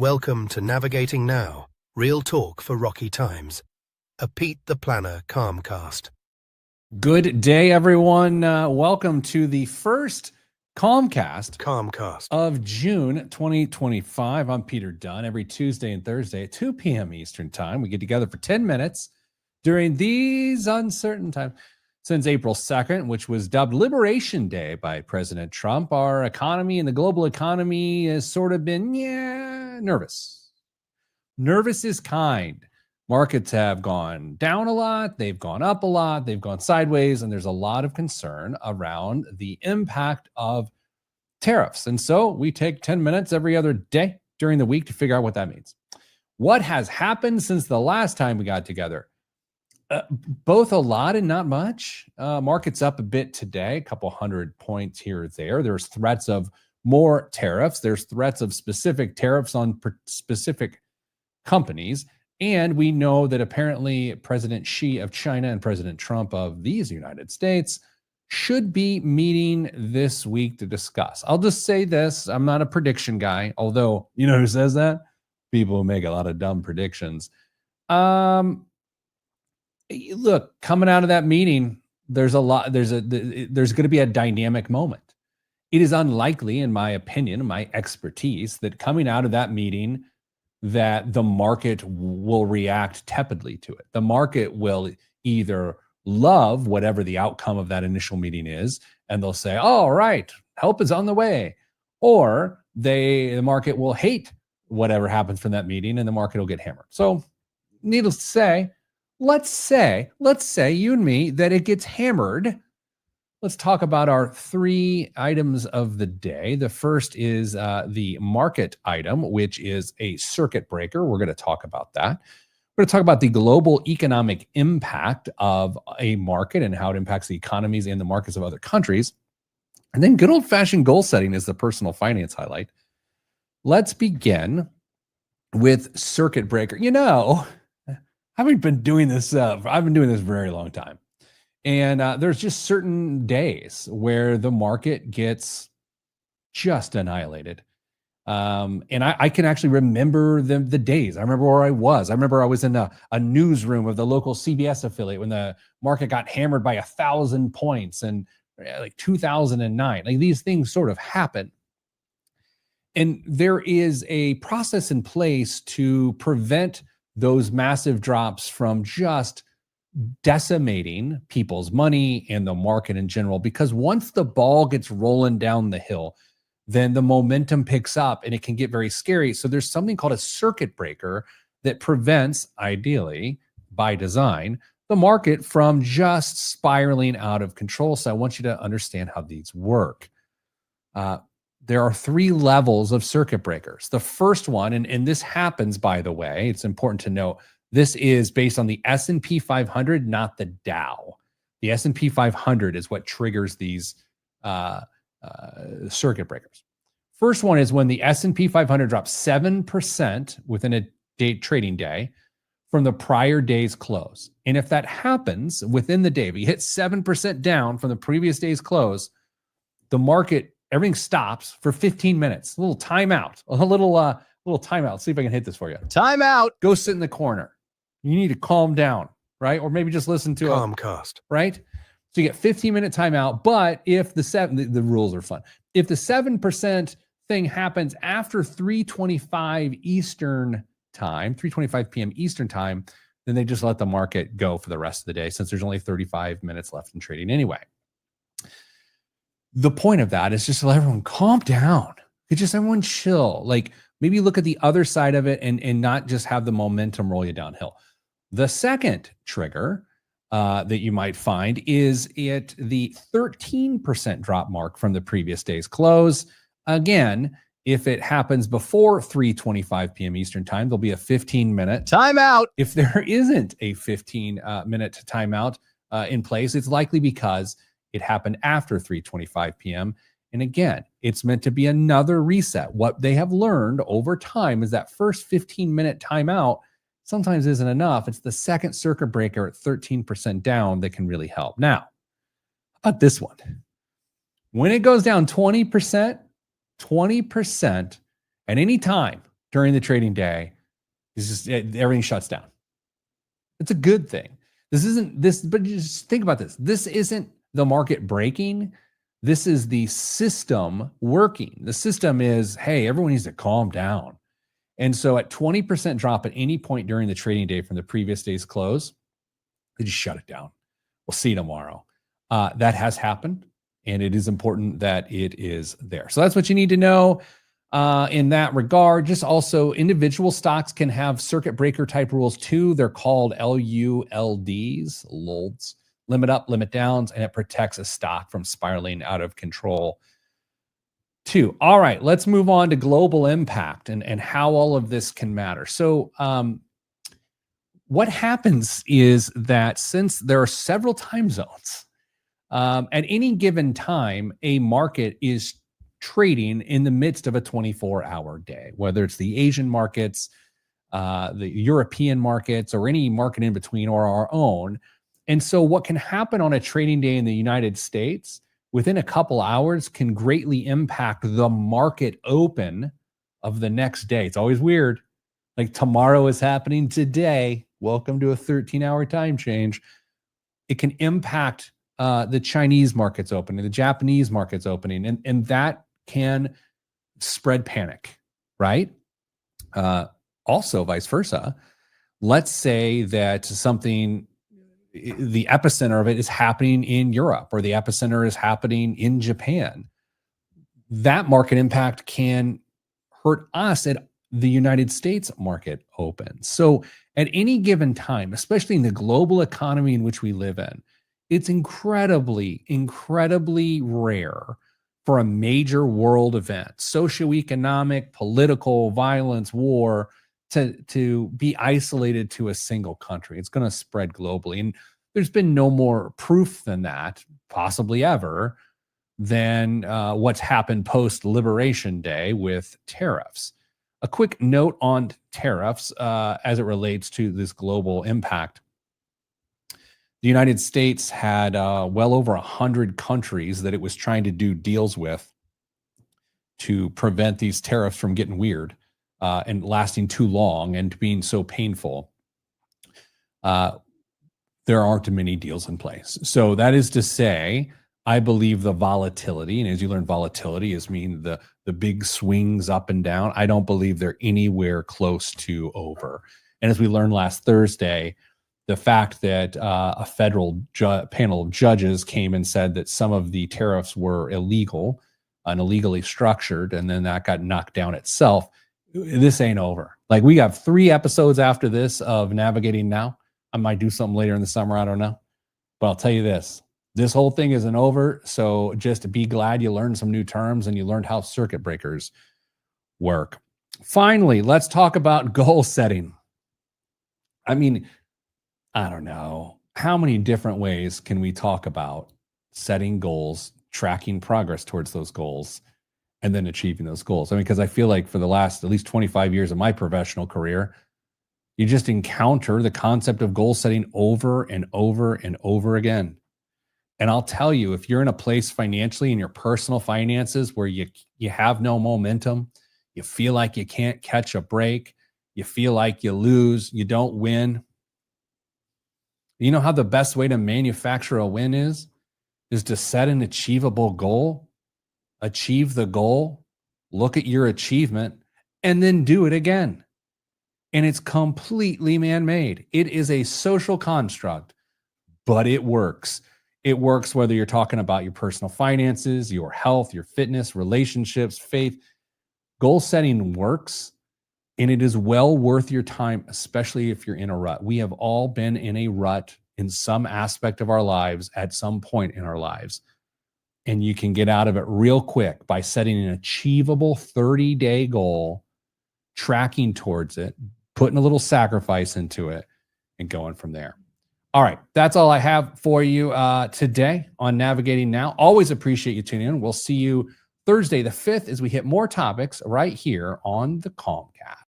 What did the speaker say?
Welcome to Navigating Now, real talk for rocky times. A Pete the Planner CalmCast. Good day, everyone. Welcome to the first CalmCast of June 2025. I'm Peter Dunn. Every Tuesday and Thursday at 2 p.m. Eastern Time, we get together for 10 minutes during these uncertain times. Since April 2nd, which was dubbed Liberation Day by President Trump, our economy and the global economy has sort of been, nervous. Nervous is kind. Markets have gone down a lot, they've gone up a lot, they've gone sideways, and there's a lot of concern around the impact of tariffs. And so we take 10 minutes every other day during the week to figure out what that means. What has happened since the last time we got together? Both a lot and not much. Market's up a bit today, a couple hundred points here or there. There's threats of more tariffs. There's threats of specific tariffs on specific companies. And we know that apparently President Xi of China and President Trump of these United States should be meeting this week to discuss. I'll just say this. I'm not a prediction guy, although, you know who says that? People who make a lot of dumb predictions. Look, coming out of that meeting, there's going to be a dynamic moment. It is unlikely, in my opinion, my expertise, that coming out of that meeting, that the market will react tepidly to it. The market will either love whatever the outcome of that initial meeting is, and they'll say, "Oh, all right, help is on the way," or the market will hate whatever happens from that meeting, and the market will get hammered. So, needless to say, let's say you and me that it gets hammered. Let's talk about our three items of the day. The first is the market item, which is a circuit breaker. We're going to talk about that. We're going to talk about the global economic impact of a market and how it impacts the economies and the markets of other countries. And then good old-fashioned goal setting is the personal finance highlight. Let's begin with circuit breaker. I've been doing this for a very long time. And there's just certain days where the market gets just annihilated. And I can actually remember the days. I remember where I was. I remember I was in a newsroom of the local CBS affiliate when the market got hammered by 1,000 points and like 2009. Like these things sort of happen. And there is a process in place to prevent those massive drops from just decimating people's money and the market in general, because once the ball gets rolling down the hill, then the momentum picks up and it can get very scary. So there's something called a circuit breaker that prevents, ideally by design, the market from just spiraling out of control. So I want you to understand how these work. There are three levels of circuit breakers. The first one, and this happens, by the way, it's important to note, this is based on the S&P 500, not the Dow. The S&P 500 is what triggers these circuit breakers. First one is when the S&P 500 drops 7% within a trading day from the prior day's close. And if that happens within the day, if you hit 7% down from the previous day's close, the market, everything stops for 15 minutes. A little timeout. A little timeout. Let's see if I can hit this for you. Timeout. Go sit in the corner. You need to calm down, right? Or maybe just listen to CalmCast, right? So you get 15-minute timeout. But if the rules are fun. If the 7% thing happens after 3:25 Eastern time, 3:25 p.m. Eastern time, then they just let the market go for the rest of the day, since there's only 35 minutes left in trading anyway. The point of that is just to let everyone calm down. Just everyone chill. Like maybe look at the other side of it and not just have the momentum roll you downhill. The second trigger that you might find is at the 13% drop mark from the previous day's close. Again, if it happens before 3:25 p.m. Eastern time, there'll be a 15-minute timeout. If there isn't a 15-minute timeout in place, it's likely because it happened after 3:25 p.m. And again, it's meant to be another reset. What they have learned over time is that first 15-minute timeout sometimes isn't enough. It's the second circuit breaker at 13% down that can really help. Now, how about this one? When it goes down 20% at any time during the trading day, it's just everything shuts down. It's a good thing. This isn't this, but just think about this. This isn't the market breaking. This is the system working. The system is, hey, everyone needs to calm down. And so at 20% drop at any point during the trading day from the previous day's close, they just shut it down. We'll see tomorrow. That has happened, and it is important that it is there. So that's what you need to know in that regard. Just also, individual stocks can have circuit breaker type rules too. They're called LULDs, LULDs, limit up, limit downs, and it protects a stock from spiraling out of control too. All right, let's move on to global impact and how all of this can matter. So what happens is that since there are several time zones, at any given time, a market is trading in the midst of a 24-hour day, whether it's the Asian markets, the European markets, or any market in between, or our own. And so what can happen on a trading day in the United States within a couple hours can greatly impact the market open of the next day. It's always weird. Like tomorrow is happening today. Welcome to a 13-hour time change. It can impact the Chinese markets opening, the Japanese markets opening, and that can spread panic, right? Also, vice versa. Let's say that something, the epicenter of it is happening in Europe, or the epicenter is happening in Japan. That market impact can hurt us at the United States market open. So at any given time, especially in the global economy in which we live in, it's incredibly, incredibly rare for a major world event, socioeconomic, political, violence, war, to be isolated to a single country. It's going to spread globally. And there's been no more proof than that, possibly ever, than what's happened post-Liberation Day with tariffs. A quick note on tariffs as it relates to this global impact. The United States had well over 100 countries that it was trying to do deals with to prevent these tariffs from getting weird and lasting too long and being so painful. There aren't many deals in place. So that is to say, I believe the volatility, and as you learn, volatility is mean the big swings up and down. I don't believe they're anywhere close to over. And as we learned last Thursday, the fact that a federal panel of judges came and said that some of the tariffs were illegal and illegally structured, and then that got knocked down itself. This ain't over. Like, we got 3 episodes after this of Navigating Now. I might do something later in the summer. I don't know. But I'll tell you this. This whole thing isn't over, so just be glad you learned some new terms and you learned how circuit breakers work. Finally, let's talk about goal setting. I mean, I don't know. How many different ways can we talk about setting goals, tracking progress towards those goals, and then achieving those goals? I mean, because I feel like for the last at least 25 years of my professional career, you just encounter the concept of goal setting over and over and over again. And I'll tell you, if you're in a place financially in your personal finances where you have no momentum, you feel like you can't catch a break, you feel like you lose, you don't win. You know how the best way to manufacture a win is to set an achievable goal, achieve the goal, look at your achievement, and then do it again. And it's completely man-made. It is a social construct, but it works. It works whether you're talking about your personal finances, your health, your fitness, relationships, faith. Goal setting works, and it is well worth your time, especially if you're in a rut. We have all been in a rut in some aspect of our lives at some point in our lives. And you can get out of it real quick by setting an achievable 30-day goal, tracking towards it, putting a little sacrifice into it, and going from there. All right, that's all I have for you today on Navigating Now. Always appreciate you tuning in. We'll see you Thursday the 5th as we hit more topics right here on the CalmCast.